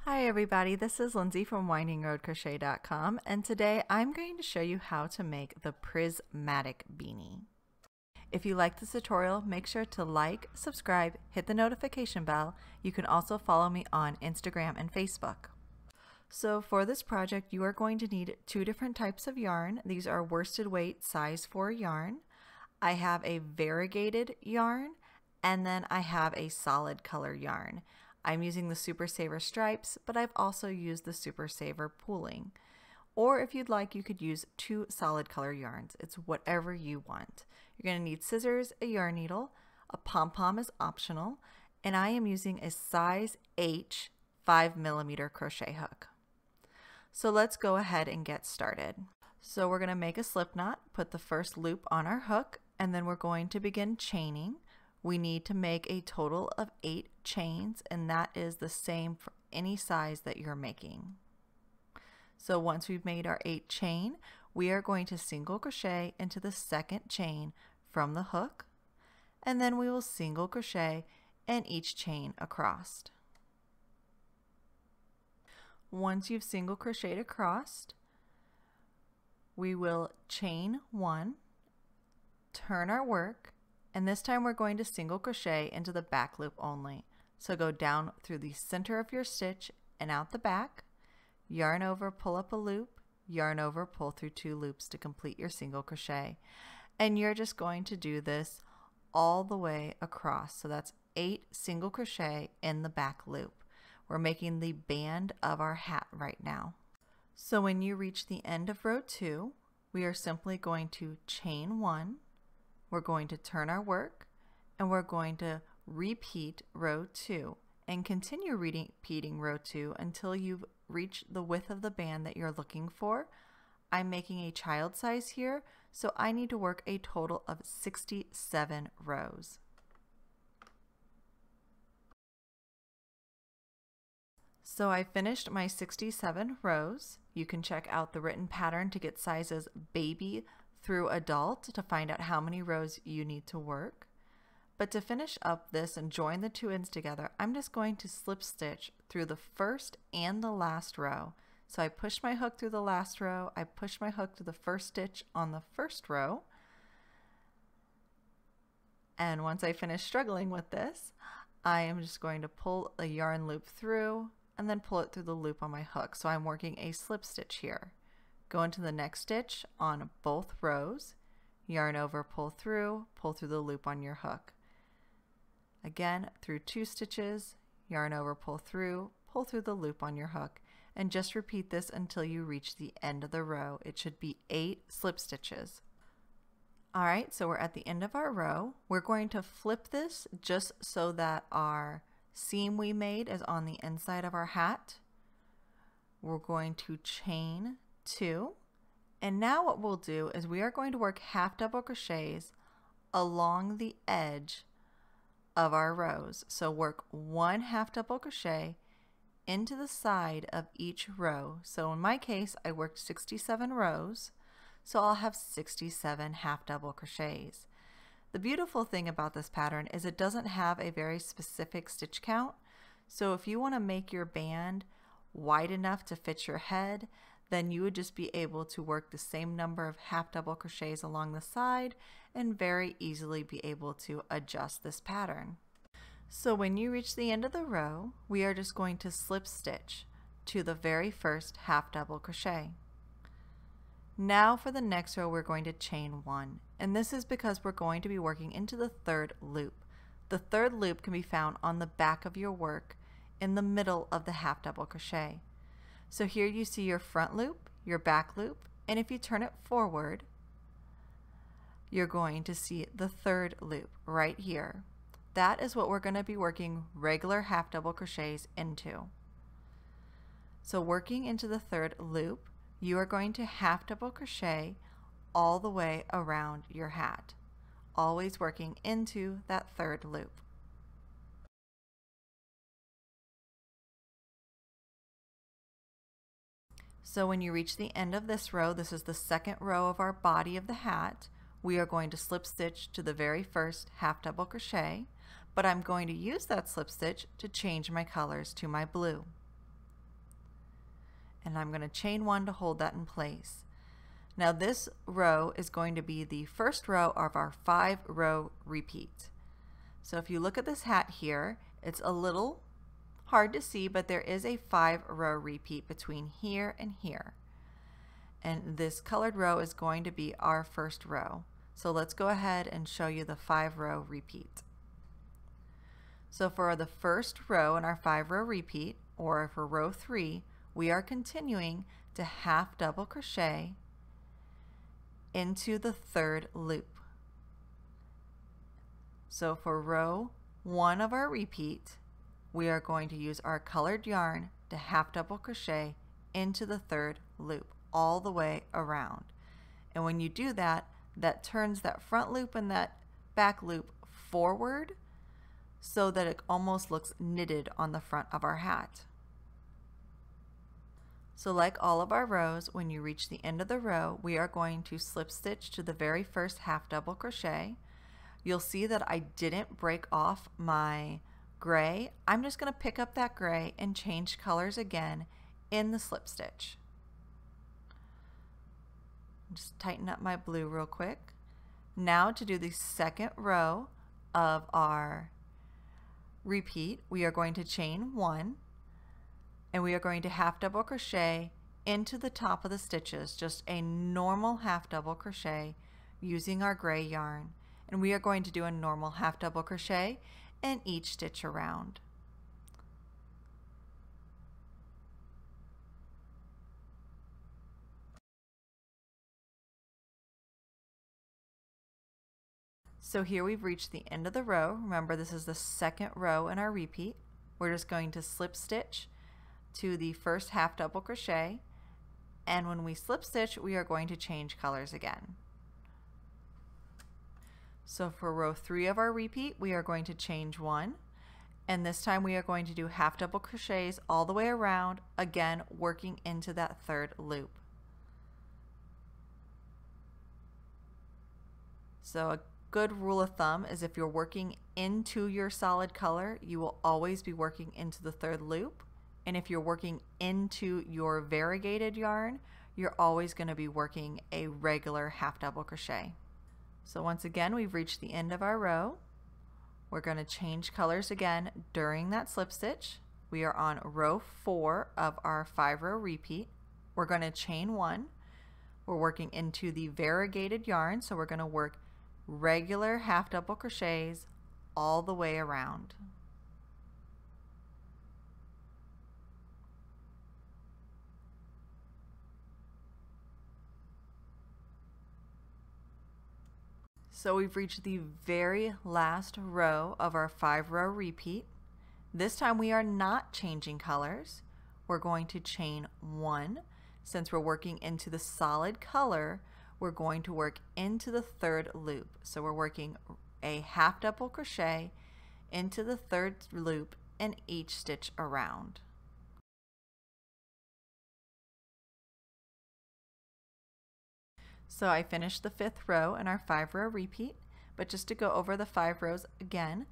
Hi everybody, this is Lindsay from windingroadcrochet.com, and today I'm going to show you how to make the Prismatic beanie. If you like this tutorial, make sure to like, subscribe, hit the notification bell. You can also follow me on Instagram and Facebook. So for this project, you are going to need two different types of yarn. These are worsted weight size 4 yarn. I have a variegated yarn, and then I have a solid color yarn. I'm using the Super Saver stripes, but I've also used the Super Saver pooling. Or if you'd like, you could use 2 solid color yarns. It's whatever you want. You're going to need scissors, a yarn needle, a pom-pom is optional, and I am using a size H 5mm crochet hook. So let's go ahead and get started. So we're going to make a slip knot, put the first loop on our hook, and then we're going to begin chaining. We need to make a total of 8 chains, and that is the same for any size that you're making. So once we've made our 8 chain, we are going to single crochet into the second chain from the hook, and then we will single crochet in each chain across. Once you've single crocheted across, we will chain 1, turn our work, and this time we're going to single crochet into the back loop only. So go down through the center of your stitch and out the back, yarn over, pull up a loop, yarn over, pull through 2 loops to complete your single crochet. And you're just going to do this all the way across. So that's 8 single crochet in the back loop. We're making the band of our hat right now. So when you reach the end of row 2, we are simply going to chain 1. We're going to turn our work, and we're going to repeat row 2 and continue repeating row 2 until you've reached the width of the band that you're looking for. I'm making a child size here, so I need to work a total of 67 rows. So I finished my 67 rows. You can check out the written pattern to get sizes baby through adult to find out how many rows you need to work. But to finish up this and join the 2 ends together, I'm just going to slip stitch through the first and the last row. So I push my hook through the last row, I push my hook to the first stitch on the first row, and once I finish struggling with this, I am just going to pull a yarn loop through and then pull it through the loop on my hook. So I'm working a slip stitch here. Go into the next stitch on both rows, yarn over, pull through the loop on your hook. Again, through 2 stitches, yarn over, pull through the loop on your hook, and just repeat this until you reach the end of the row. It should be 8 slip stitches. Alright, so we're at the end of our row. We're going to flip this just so that our seam we made is on the inside of our hat. We're going to chain 2, and now what we'll do is we are going to work half double crochets along the edge of our rows. So work 1 half double crochet into the side of each row. So in my case, I worked 67 rows, so I'll have 67 half double crochets. The beautiful thing about this pattern is it doesn't have a very specific stitch count. So if you want to make your band wide enough to fit your head, then you would just be able to work the same number of half double crochets along the side and very easily be able to adjust this pattern. So when you reach the end of the row, we are just going to slip stitch to the very first half double crochet. Now for the next row, we're going to chain 1, and this is because we're going to be working into the 3rd loop. The 3rd loop can be found on the back of your work in the middle of the half double crochet. So here you see your front loop, your back loop, and if you turn it forward, you're going to see the 3rd loop right here. That is what we're going to be working regular half double crochets into. So working into the 3rd loop, you are going to half double crochet all the way around your hat, always working into that 3rd loop. So when you reach the end of this row, this is the 2nd row of our body of the hat, we are going to slip stitch to the very first half double crochet, but I'm going to use that slip stitch to change my colors to my blue. and I'm going to chain 1 to hold that in place. Now this row is going to be the first row of our 5-row repeat. So if you look at this hat here, it's a little hard to see, but there is a 5-row repeat between here and here. And this colored row is going to be our first row. So let's go ahead and show you the 5-row repeat. So for the first row in our 5-row repeat, or for row 3, we are continuing to half double crochet into the 3rd loop. So for row 1 of our repeat, we are going to use our colored yarn to half double crochet into the 3rd loop all the way around. And when you do that, that turns that front loop and that back loop forward so that it almost looks knitted on the front of our hat. So like all of our rows, when you reach the end of the row, we are going to slip stitch to the very first half double crochet. You'll see that I didn't break off my gray. I'm just going to pick up that gray and change colors again in the slip stitch. Just tighten up my blue real quick. Now to do the second row of our repeat, we are going to chain 1 and we are going to half double crochet into the top of the stitches, just a normal half double crochet using our gray yarn. And we are going to do a normal half double crochet in each stitch around. So here we've reached the end of the row. Remember, this is the second row in our repeat. We're just going to slip stitch to the first half double crochet, and when we slip stitch, we are going to change colors again. So for row 3 of our repeat, we are going to change 1, and this time we are going to do half double crochets all the way around, again working into that 3rd loop. So a good rule of thumb is if you're working into your solid color, you will always be working into the 3rd loop. And if you're working into your variegated yarn, you're always going to be working a regular half double crochet. So once again, we've reached the end of our row. We're going to change colors again during that slip stitch. We are on row 4 of our 5-row repeat. We're going to chain 1. We're working into the variegated yarn, so we're going to work regular half double crochets all the way around. So we've reached the very last row of our 5-row repeat. This time we are not changing colors. We're going to chain 1. Since we're working into the solid color, we're going to work into the 3rd loop. So we're working a half double crochet into the 3rd loop in each stitch around. So I finished the 5th row in our 5-row repeat, but just to go over the 5 rows again,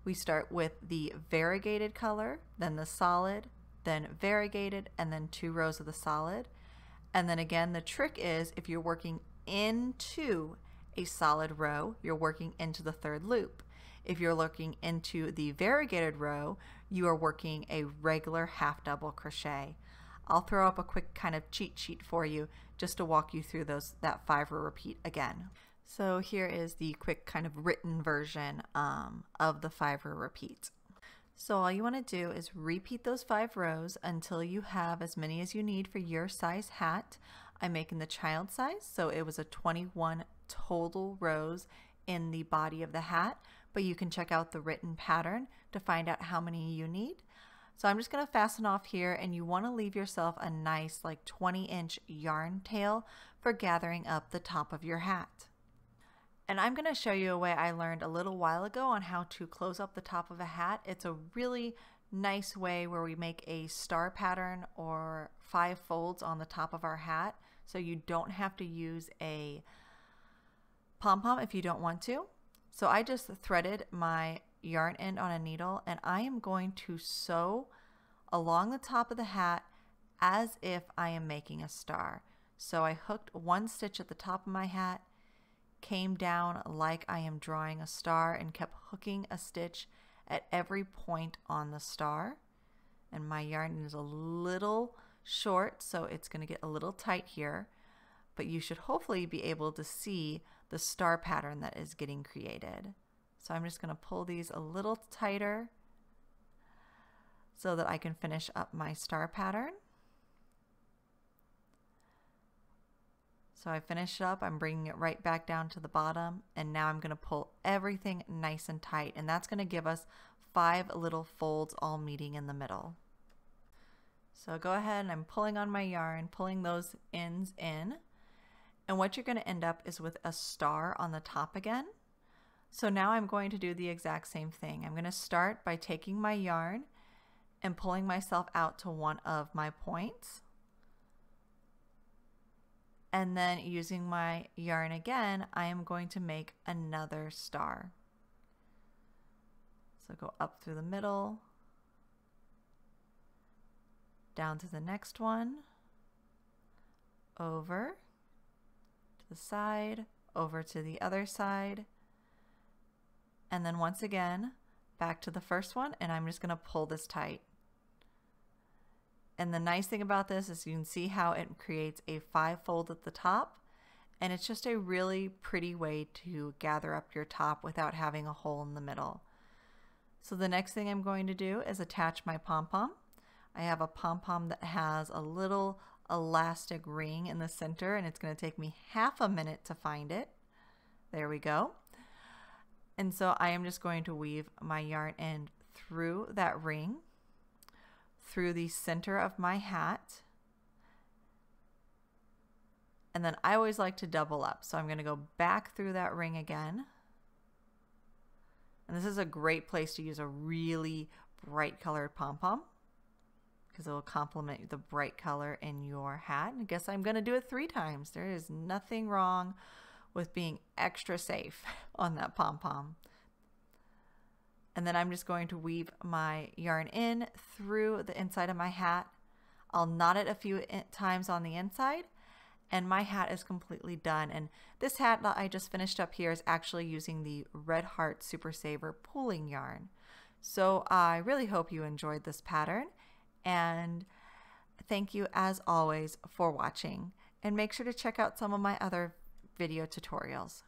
we start with the variegated color, then the solid, then variegated, and then 2 rows of the solid. And then again, the trick is if you're working into a solid row, you're working into the 3rd loop. If you're looking into the variegated row, you are working a regular half double crochet. I'll throw up a quick kind of cheat sheet for you just to walk you through that 5-row repeat again. So here is the quick kind of written version of the 5-row repeat. So all you want to do is repeat those 5 rows until you have as many as you need for your size hat. I'm making the child size, so it was a 21 total rows in the body of the hat, but you can check out the written pattern to find out how many you need. So I'm just going to fasten off here, and you want to leave yourself a nice like 20-inch yarn tail for gathering up the top of your hat. And I'm going to show you a way I learned a little while ago on how to close up the top of a hat. It's a really nice way where we make a star pattern or 5 folds on the top of our hat, so you don't have to use a pom-pom if you don't want to. So I just threaded my yarn end on a needle, and I am going to sew along the top of the hat as if I am making a star. So I hooked one stitch at the top of my hat, came down like I am drawing a star, and kept hooking a stitch at every point on the star. And my yarn is a little short, so it's going to get a little tight here, but you should hopefully be able to see the star pattern that is getting created. So I'm just going to pull these a little tighter so that I can finish up my star pattern. So I finish up, I'm bringing it right back down to the bottom, and now I'm going to pull everything nice and tight, and that's going to give us 5 little folds all meeting in the middle. So go ahead, and I'm pulling on my yarn, pulling those ends in, and what you're going to end up is with a star on the top again. So now I'm going to do the exact same thing. I'm going to start by taking my yarn and pulling myself out to one of my points, and then using my yarn again, I am going to make another star. So go up through the middle, down to the next one, over to the side, over to the other side, and then once again back to the first one, and I'm just going to pull this tight. And the nice thing about this is you can see how it creates a 5-fold at the top, and it's just a really pretty way to gather up your top without having a hole in the middle. So the next thing I'm going to do is attach my pom-pom. I have a pom-pom that has a little elastic ring in the center, and it's going to take me half a minute to find it. There we go. And so I am just going to weave my yarn end through that ring, through the center of my hat, and then I always like to double up, so I'm going to go back through that ring again. And this is a great place to use a really bright colored pom-pom because it will complement the bright color in your hat. And I guess I'm going to do it 3 times. There is nothing wrong with being extra safe on that pom-pom. And then I'm just going to weave my yarn in through the inside of my hat. I'll knot it a few times on the inside, and my hat is completely done. And this hat that I just finished up here is actually using the Red Heart Super Saver pooling yarn. So I really hope you enjoyed this pattern, and thank you as always for watching. And make sure to check out some of my other video tutorials.